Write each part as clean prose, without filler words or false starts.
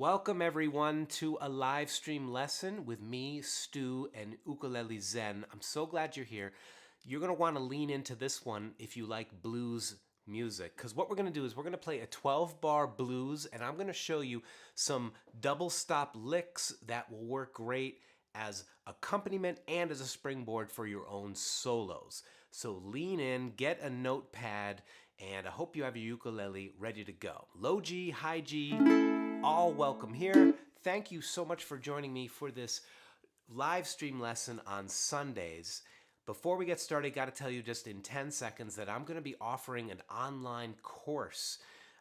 Welcome everyone to a live stream lesson with me, Stu, and Ukulele Zen. I'm so glad you're here. You're going to want to lean into this one if you like blues music, because what we're going to do is we're going to play a 12-bar blues, and I'm going to show you some double stop licks that will work great as accompaniment and as a springboard for your own solos. So lean in, get a notepad, and I hope you have your ukulele ready to go. Low G, high G, all welcome here. Thank you so much for joining me for this live stream lesson on Sundays. Before we get started, got to tell you just in 10 seconds that I'm going to be offering an online course,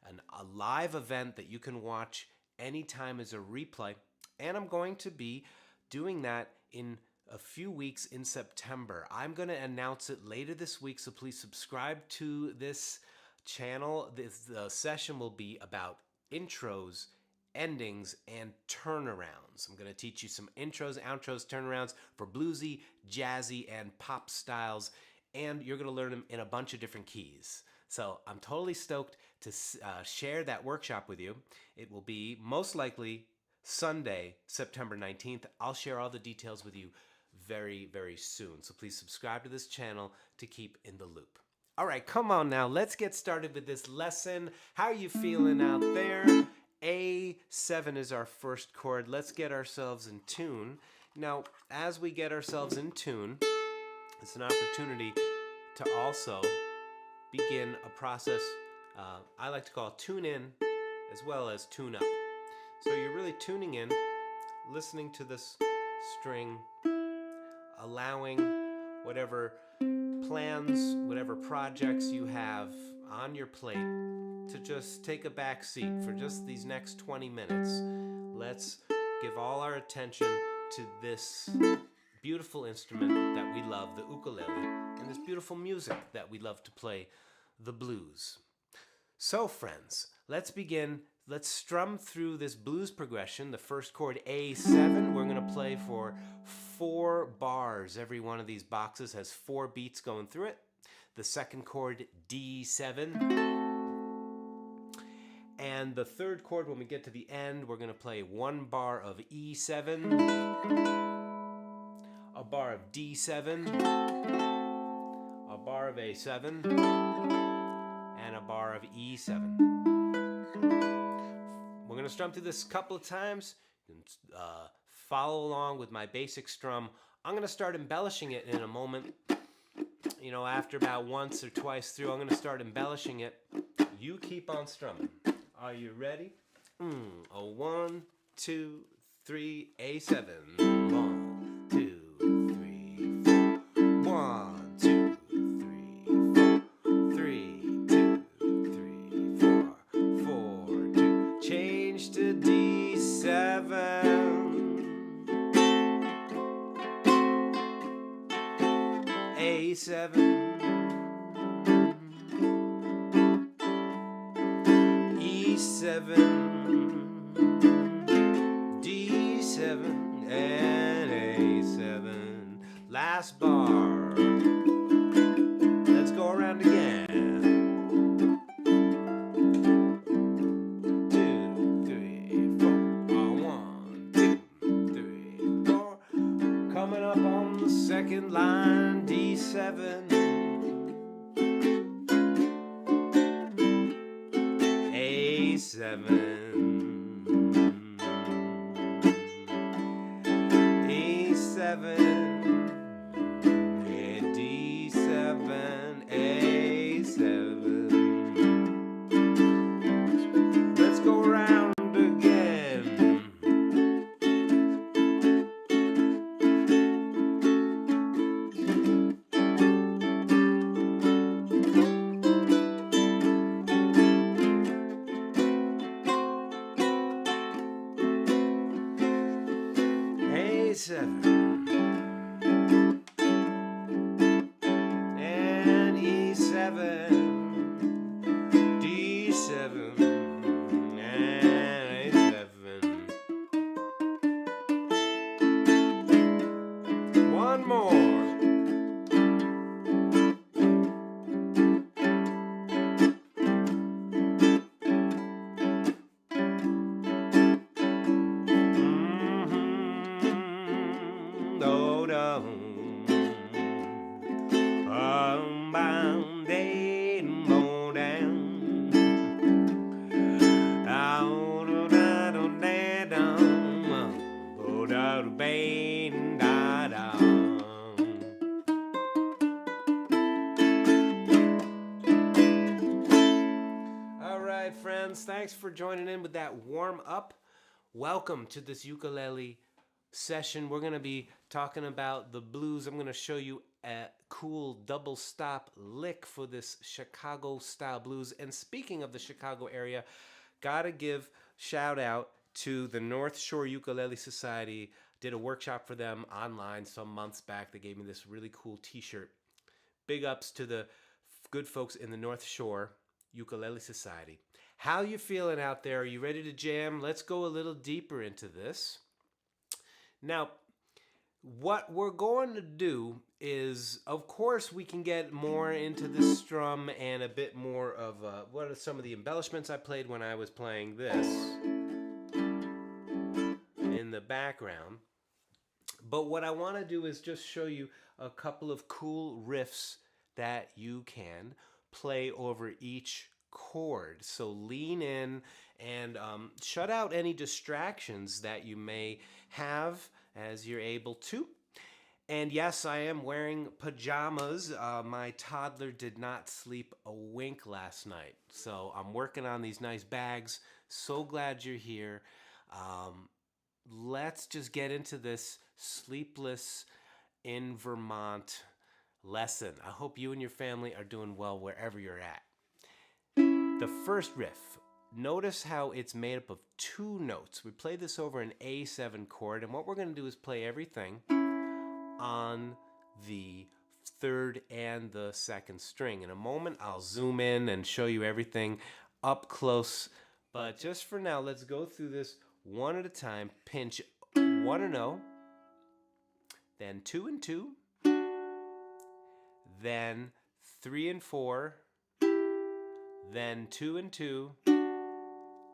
a live event that you can watch anytime as a replay, and I'm going to be doing that in a few weeks in September. I'm going to announce it later this week, so please subscribe to this channel. The session will be about intros, endings, and turnarounds. I'm going to teach you some intros, outros, turnarounds for bluesy, jazzy, and pop styles, and you're going to learn them in a bunch of different keys. So I'm totally stoked to share that workshop with you. It will be most likely Sunday, September 19th. I'll share all the details with you very, very soon. So please subscribe to this channel to keep in the loop. All right, come on now. Let's get started with this lesson. How are you feeling out there? A7 is our first chord. Let's get ourselves in tune. Now, as we get ourselves in tune, it's an opportunity to also begin a process I like to call tune in as well as tune up. So you're really tuning in, listening to this string, allowing whatever plans, whatever projects you have on your plate to just take a back seat for just these next 20 minutes. Let's give all our attention to this beautiful instrument that we love, the ukulele, and this beautiful music that we love to play, the blues. So friends, let's begin. Let's strum through this blues progression. The first chord, A7, we're going to play for 4 bars. Every one of these boxes has 4 beats going through it. The second chord, D7. And the third chord, when we get to the end, we're going to play 1 bar of E7, a bar of D7, a bar of A7, and a bar of E7. We're going to strum through this a couple of times. You can follow along with my basic strum. I'm going to start embellishing it in a moment. You know, after about once or twice through, I'm going to start embellishing it. You keep on strumming. Are you ready? 1, 2, 3, A7. 1, 2, 3, 4. 1, 2, 3, 4. 3, 2, 3, 4. 4, 2. Change to D7. A7. E7, D7, and A7. Last bar. Let's go around again. 2, 3, 4. 1, 2, 3, 4. Coming up on the second line, D7. A7, A7, D7, A7. Let's go around again. A7 and E7, D7 and A7. One more. for joining in with that warm up. Welcome to this ukulele session. We're going to be talking about the blues. I'm going to show you a cool double stop lick for this Chicago style blues. And speaking of the Chicago area, gotta give shout out to the North Shore Ukulele Society. Did a workshop for them online some months back. They gave me this really cool t-shirt. Big ups to the good folks in the North Shore Ukulele Society. How you feeling out there? Are you ready to jam? Let's go a little deeper into this. Now, what we're going to do is, of course, we can get more into the strum and a bit more of what are some of the embellishments I played when I was playing this in the background. But what I want to do is just show you a couple of cool riffs that you can play over each chord. So lean in and shut out any distractions that you may have as you're able to. And yes, I am wearing pajamas. My toddler did not sleep a wink last night. So I'm working on these nice bags. So glad you're here. Let's just get into this sleepless in Vermont lesson. I hope you and your family are doing well wherever you're at. The first riff, notice how it's made up of 2 notes. We play this over an A7 chord, and what we're going to do is play everything on the 3rd and the 2nd string. In a moment, I'll zoom in and show you everything up close, but just for now, let's go through this one at a time. Pinch 1 and 0, then 2 and 2, then 3 and 4, then 2 and 2,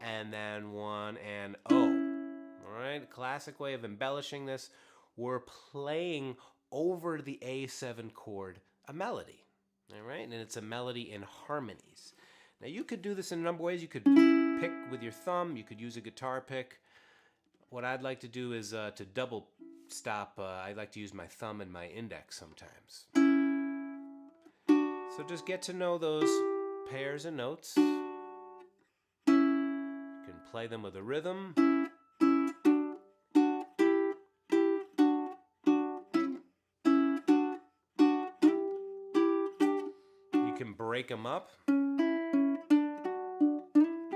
and then 1 and 0. All right, classic way of embellishing this. We're playing over the A7 chord a melody, all right? And it's a melody in harmonies. Now you could do this in a number of ways. You could pick with your thumb. You could use a guitar pick. What I'd like to do is to double stop. I like to use my thumb and my index sometimes. So just get to know those pairs of notes. You can play them with a rhythm. You can break them up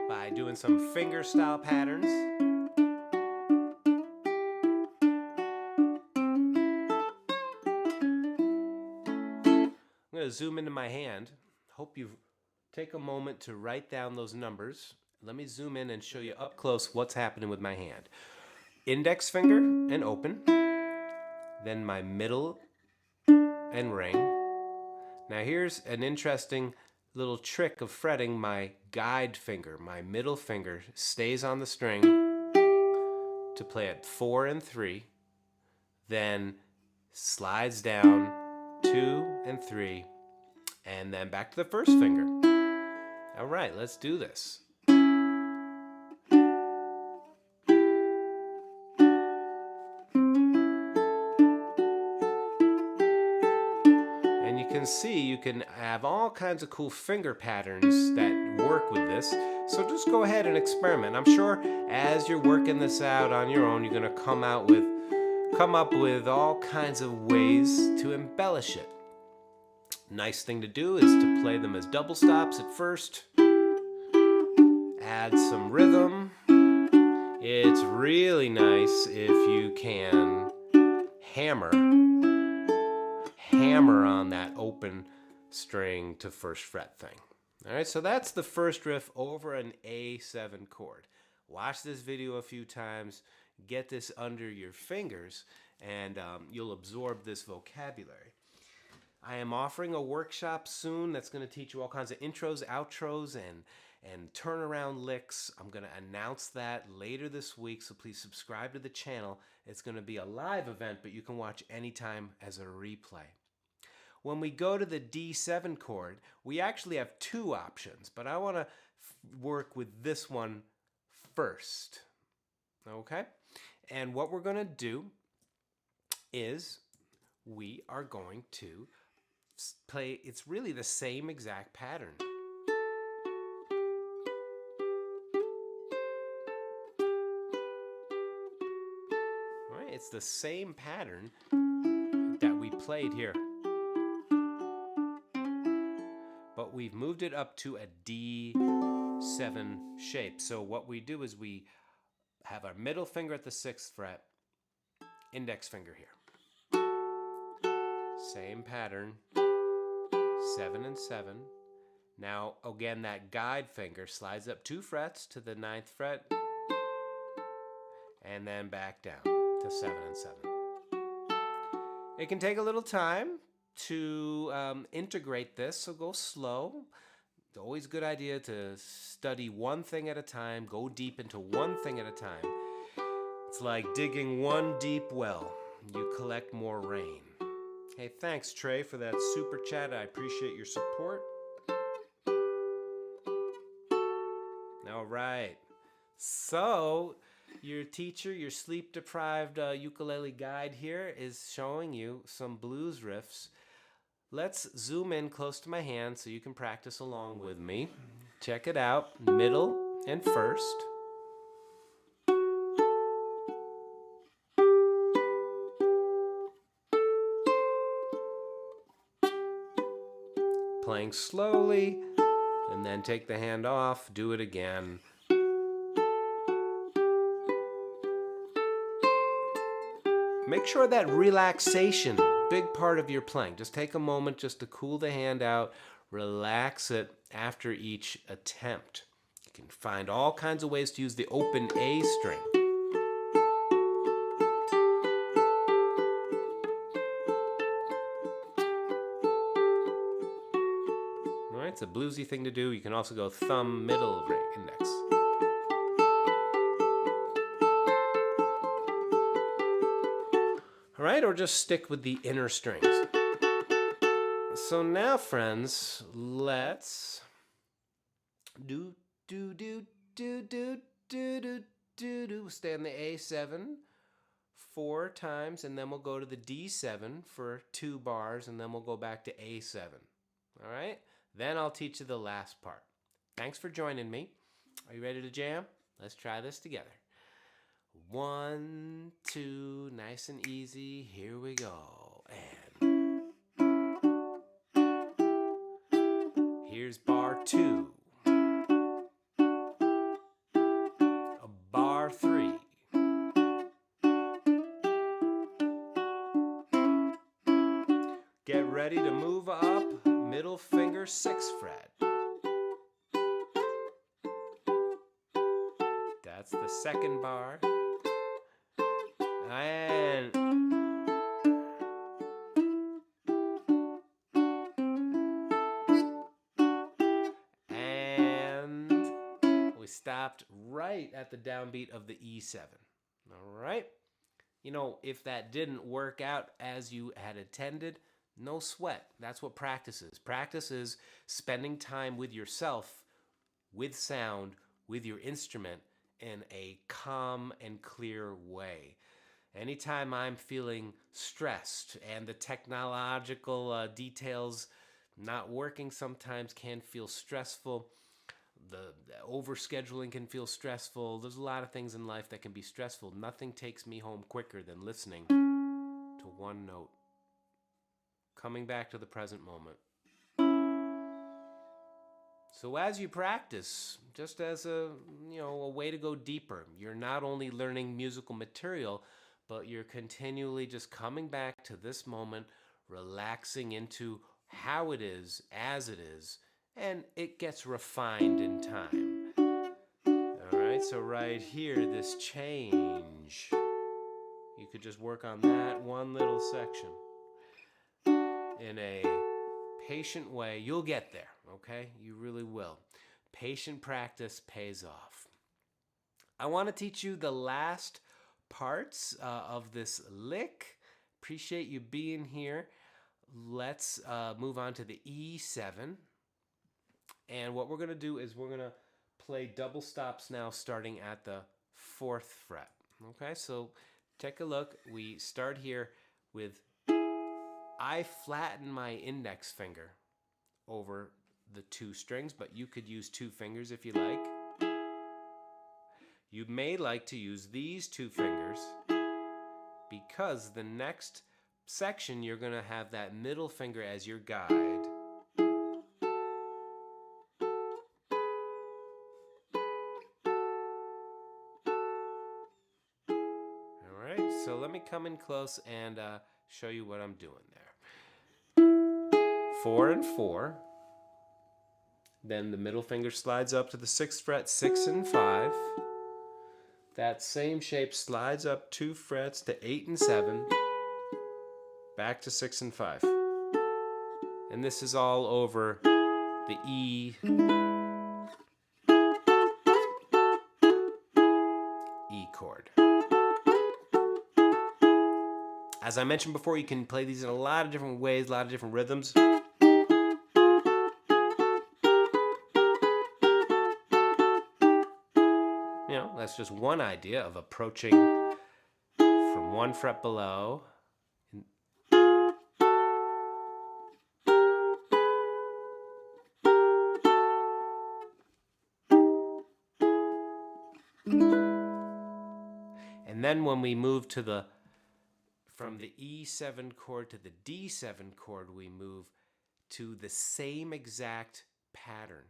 by doing some finger style patterns. I'm going to zoom into my hand. Hope you take a moment to write down those numbers. Let me zoom in and show you up close what's happening with my hand. Index finger and open. Then my middle and ring. Now here's an interesting little trick of fretting. My guide finger, my middle finger, stays on the string to play at 4 and 3. Then slides down 2 and 3. And then back to the first finger. All right, let's do this. And you can see you can have all kinds of cool finger patterns that work with this. So just go ahead and experiment. I'm sure as you're working this out on your own, you're going to come up with all kinds of ways to embellish it. Nice thing to do is to play them as double stops at first. Add some rhythm. It's really nice if you can hammer on that open string to first fret thing. All right, so that's the first riff over an A7 chord. Watch this video a few times, get this under your fingers, and you'll absorb this vocabulary. I am offering a workshop soon that's going to teach you all kinds of intros, outros, and turnaround licks. I'm going to announce that later this week, so please subscribe to the channel. It's going to be a live event, but you can watch anytime as a replay. When we go to the D7 chord, we actually have 2 options, but I want to work with this one first. Okay? And what we're going to do is we are going to play, it's really the same exact pattern. right, it's the same pattern that we played here, but we've moved it up to a D7 shape. So what we do is we have our middle finger at the 6th fret, index finger here. Same pattern, 7 and 7. Now, again, that guide finger slides up 2 frets to the 9th fret, and then back down to 7 and 7. It can take a little time to integrate this, so go slow. It's always a good idea to study one thing at a time, go deep into one thing at a time. It's like digging one deep well. You collect more rain. Hey, thanks, Trey, for that super chat. I appreciate your support. All right. So, your teacher, your sleep-deprived ukulele guide here is showing you some blues riffs. Let's zoom in close to my hand so you can practice along with me. Check it out. Middle and first. Playing slowly, and then take the hand off. Do it again. Make sure that relaxation, big part of your playing. Just take a moment just to cool the hand out, relax it after each attempt. You can find all kinds of ways to use the open A string. All right, it's a bluesy thing to do. You can also go thumb, middle, index. All right, or just stick with the inner strings. So now, friends, let's do. Stay on the A7 4 times, and then we'll go to the D7 for 2 bars, and then we'll go back to A7. All right? Then I'll teach you the last part. Thanks for joining me. Are you ready to jam? Let's try this together. 1, 2, nice and easy. Here we go. And here's bar 2. A bar 3. Get ready to move up. Middle finger, 6th fret. That's the 2nd bar. And we stopped right at the downbeat of the E7. All right? You know, if that didn't work out as you had intended, no sweat. That's what practice is. Practice is spending time with yourself, with sound, with your instrument in a calm and clear way. Anytime I'm feeling stressed and the technological details not working sometimes can feel stressful, the overscheduling can feel stressful. There's a lot of things in life that can be stressful. Nothing takes me home quicker than listening to one note. Coming back to the present moment. So as you practice, just as a way to go deeper, you're not only learning musical material, but you're continually just coming back to this moment, relaxing into how it is, as it is, and it gets refined in time. All right, so right here, this change, you could just work on that one little section in a patient way. You'll get there, okay? You really will. Patient practice pays off. I want to teach you the last parts of this lick. Appreciate you being here. Let's move on to the E7. And what we're going to do is we're going to play double stops now starting at the 4th fret. Okay, so take a look. We start here with I flatten my index finger over the 2 strings, but you could use 2 fingers if you like. You may like to use these 2 fingers because the next section you're going to have that middle finger as your guide. All right, so let me come in close and show you what I'm doing there. 4 and 4. Then the middle finger slides up to the 6th fret, 6 and 5. That same shape slides up 2 frets to 8 and 7. Back to 6 and 5. And this is all over the E chord. As I mentioned before, you can play these in a lot of different ways, a lot of different rhythms. You know, that's just one idea of approaching from 1 fret below. And then when we move to from the E7 chord to the D7 chord, we move to the same exact pattern,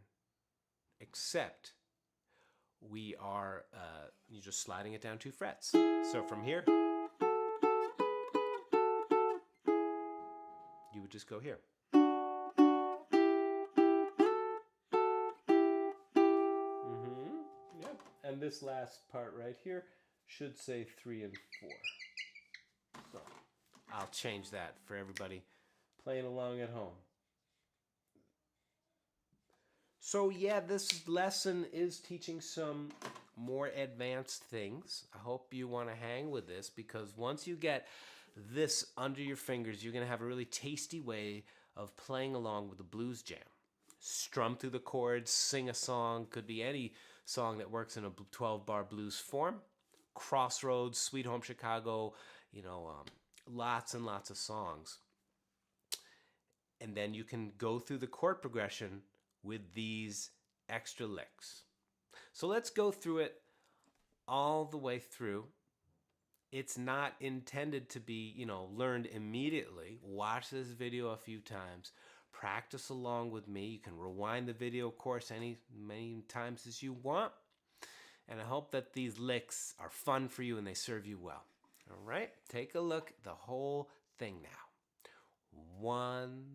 except we are you're just sliding it down 2 frets. So from here, you would just go here. Yep. And this last part right here should say 3 and 4. So I'll change that for everybody playing along at home. So yeah, this lesson is teaching some more advanced things. I hope you want to hang with this, because once you get this under your fingers, you're going to have a really tasty way of playing along with the blues jam. Strum through the chords, sing a song, could be any song that works in a 12-bar blues form. Crossroads, Sweet Home Chicago, you know, lots and lots of songs. And then you can go through the chord progression with these extra licks. So let's go through it all the way through. It's not intended to be, you know, learned immediately. Watch this video a few times. Practice along with me. You can rewind the video, of course, many times as you want. And I hope that these licks are fun for you and they serve you well. All right, take a look at the whole thing now. 1,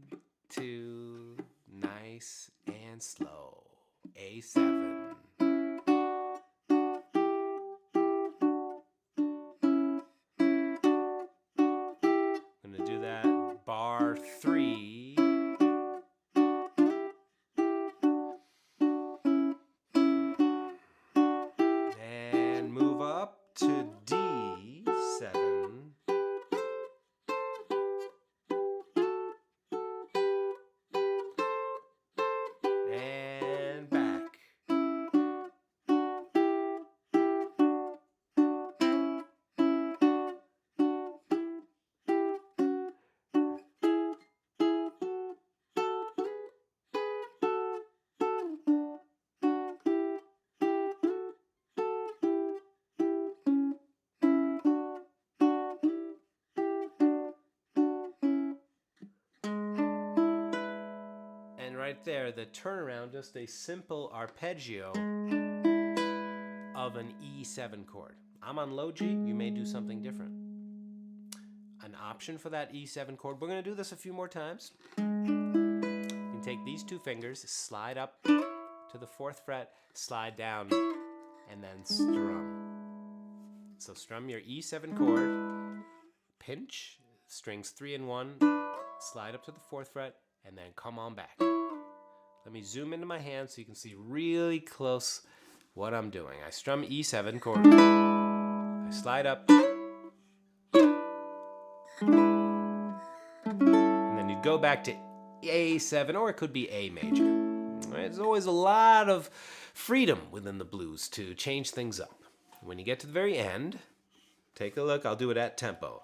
2, nice and slow. A7. I'm going to do that bar 3. And move up to D7. And back. Right there, the turnaround, just a simple arpeggio of an E7 chord. I'm on low G, you may do something different. An option for that E7 chord, we're going to do this a few more times. You can take these 2 fingers, slide up to the 4th fret, slide down, and then strum. So strum your E7 chord, pinch, strings 3 and 1, slide up to the 4th fret, and then come on back. Let me zoom into my hand so you can see really close what I'm doing. I strum E7 chord. I slide up. And then you go back to A7, or it could be A major. Right? There's always a lot of freedom within the blues to change things up. When you get to the very end, take a look. I'll do it at tempo.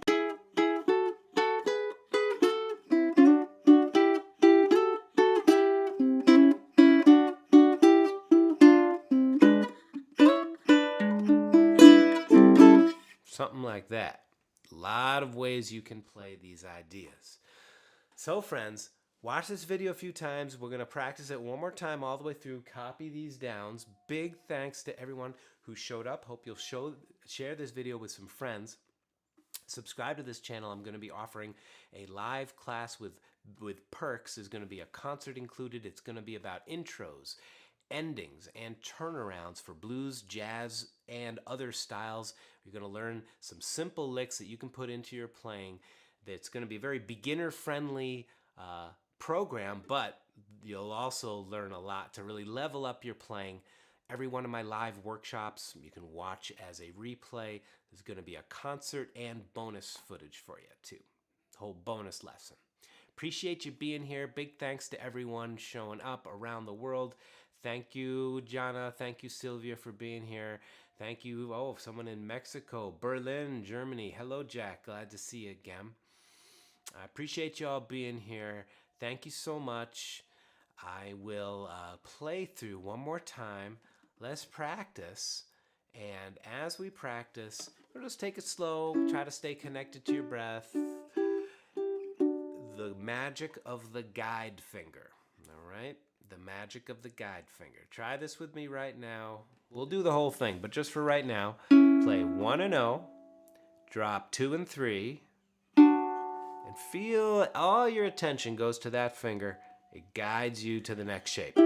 Something like that. A lot of ways you can play these ideas. So friends, watch this video a few times. We're going to practice it one more time all the way through. Copy these downs. Big thanks to everyone who showed up. Hope you'll share this video with some friends. Subscribe to this channel. I'm going to be offering a live class with perks. There's going to be a concert included. It's going to be about intros, endings, and turnarounds for blues, jazz, and other styles. You're going to learn some simple licks that you can put into your playing. That's going to be a very beginner-friendly program, but you'll also learn a lot to really level up your playing. Every one of my live workshops you can watch as a replay. There's going to be a concert and bonus footage for you too. Whole bonus lesson. Appreciate you being here. Big thanks to everyone showing up around the world. Thank you, Jana. Thank you, Sylvia, for being here. Thank you, someone in Mexico, Berlin, Germany. Hello, Jack. Glad to see you again. I appreciate you all being here. Thank you so much. I will play through one more time. Let's practice. And as we practice, we'll just take it slow. Try to stay connected to your breath. The magic of the guide finger. All right? The magic of the guide finger. Try this with me right now. We'll do the whole thing, but just for right now, play 1 and 0, drop 2 and 3, and feel all your attention goes to that finger. It guides you to the next shape.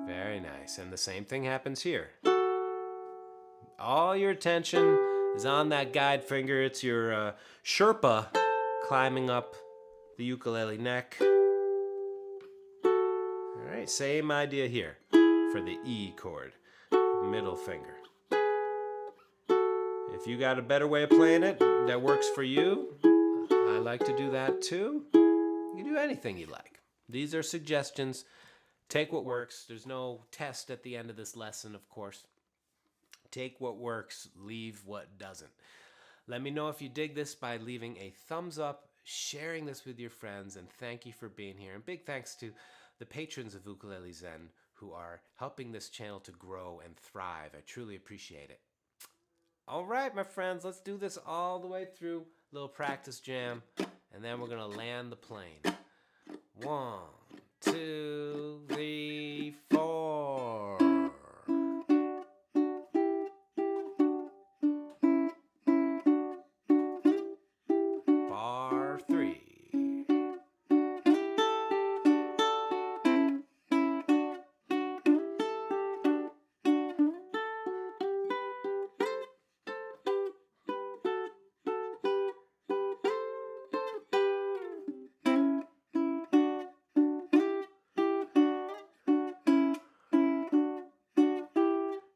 Very nice. And the same thing happens here. All your attention is on that guide finger. It's your Sherpa climbing up the ukulele neck. All right, same idea here for the E chord, middle finger. If you got a better way of playing it that works for you, I like to do that too. You can do anything you like. These are suggestions. Take what works. There's no test at the end of this lesson, of course. Take what works, leave what doesn't. Let me know if you dig this by leaving a thumbs up, sharing this with your friends, and thank you for being here. And big thanks to the patrons of Ukulele Zen who are helping this channel to grow and thrive. I truly appreciate it. All right, my friends, let's do this all the way through. A little practice jam, and then we're going to land the plane. 1, 2, 3, 4. Bar 3.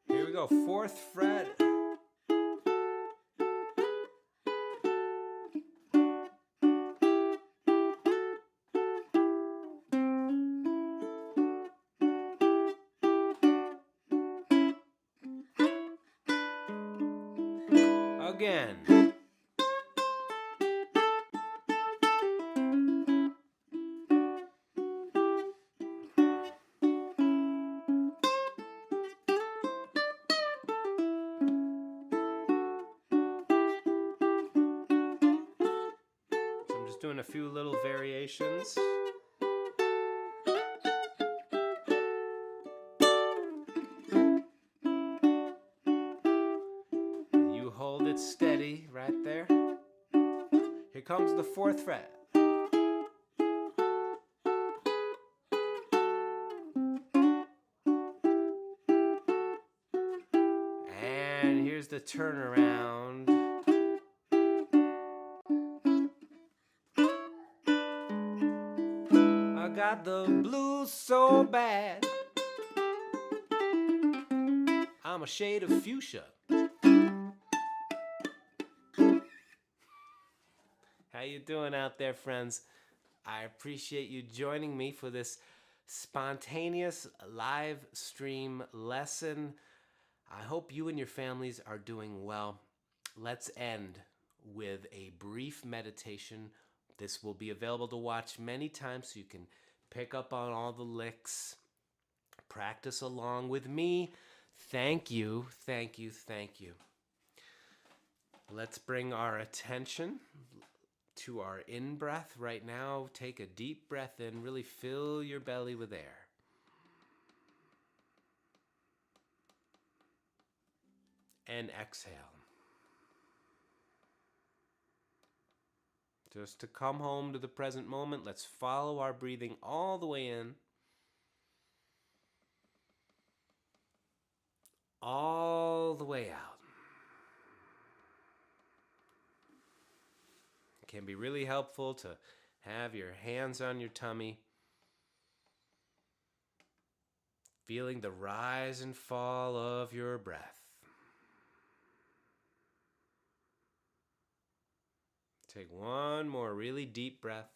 Here we go, 4th fret. Again. So I'm just doing a few little variations. You hold it steady right there. Here comes the 4th fret. And here's the turnaround. I got the blues so bad, I'm a shade of fuchsia. How you doing out there, friends? I appreciate you joining me for this spontaneous live stream lesson. I hope you and your families are doing well. Let's end with a brief meditation. This will be available to watch many times so you can pick up on all the licks, practice along with me. Thank you, thank you, thank you. Let's bring our attention to our in-breath right now. Take a deep breath in, really fill your belly with air. And exhale. Just to come home to the present moment, let's follow our breathing all the way in, all the way out. It can be really helpful to have your hands on your tummy, feeling the rise and fall of your breath. Take one more really deep breath.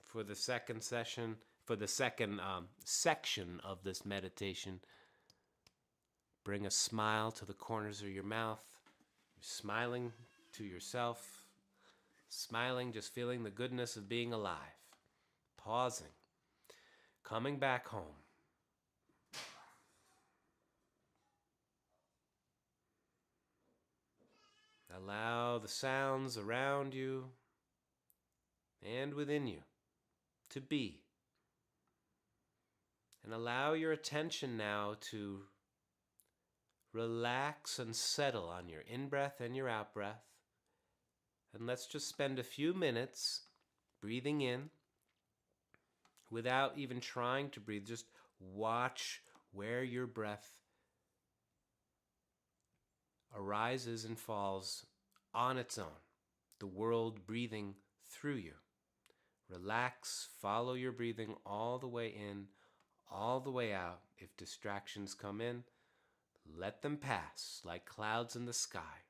For the second section, for the second section of this meditation, bring a smile to the corners of your mouth. You're smiling to yourself, smiling, just feeling the goodness of being alive. Pausing, coming back home. Allow the sounds around you and within you to be. And allow your attention now to relax and settle on your in-breath and your out-breath. And let's just spend a few minutes breathing in without even trying to breathe. Just watch where your breath arises and falls on its own. The world breathing through you. Relax, follow your breathing all the way in, all the way out. If distractions come in, let them pass like clouds in the sky.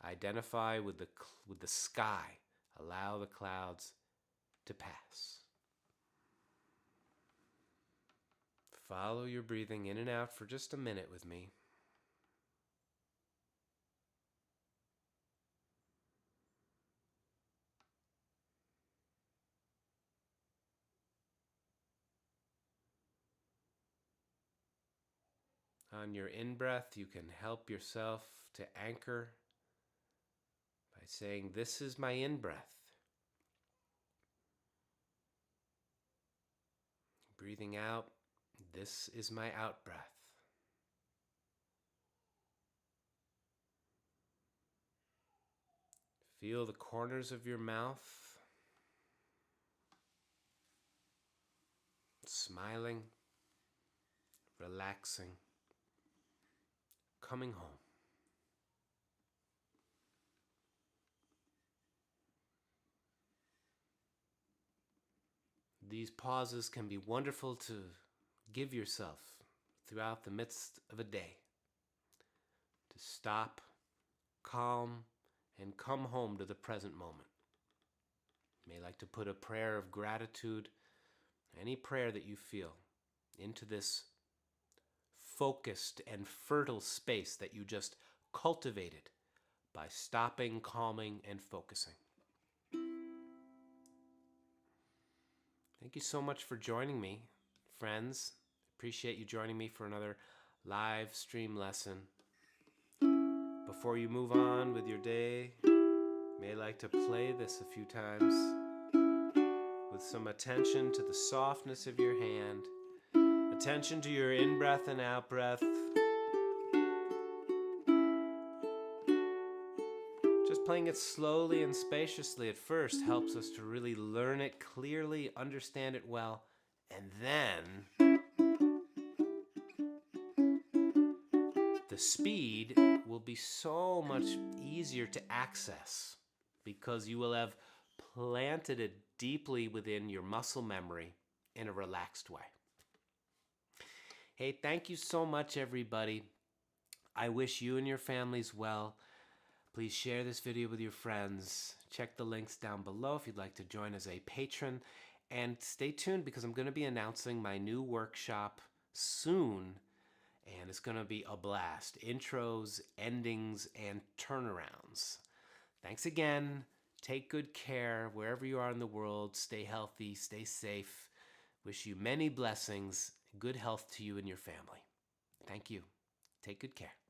Identify with the sky. Allow the clouds to pass. Follow your breathing in and out for just a minute with me. On your in-breath, you can help yourself to anchor by saying, "This is my in-breath." Breathing out, "This is my out-breath." Feel the corners of your mouth smiling, relaxing, coming home. These pauses can be wonderful to give yourself throughout the midst of a day. To stop, calm, and come home to the present moment. You may like to put a prayer of gratitude, any prayer that you feel, into this focused and fertile space that you just cultivated by stopping, calming, and focusing. Thank you so much for joining me, friends. Appreciate you joining me for another live stream lesson. Before you move on with your day, you may like to play this a few times with some attention to the softness of your hand, attention to your in-breath and out-breath. Just playing it slowly and spaciously at first helps us to really learn it clearly, understand it well, and then the speed will be so much easier to access because you will have planted it deeply within your muscle memory in a relaxed way. Hey, thank you so much, everybody. I wish you and your families well. Please share this video with your friends. Check the links down below if you'd like to join as a patron. And stay tuned because I'm going to be announcing my new workshop soon. And it's going to be a blast. Intros, endings, and turnarounds. Thanks again. Take good care wherever you are in the world. Stay healthy, stay safe. Wish you many blessings, good health to you and your family. Thank you. Take good care.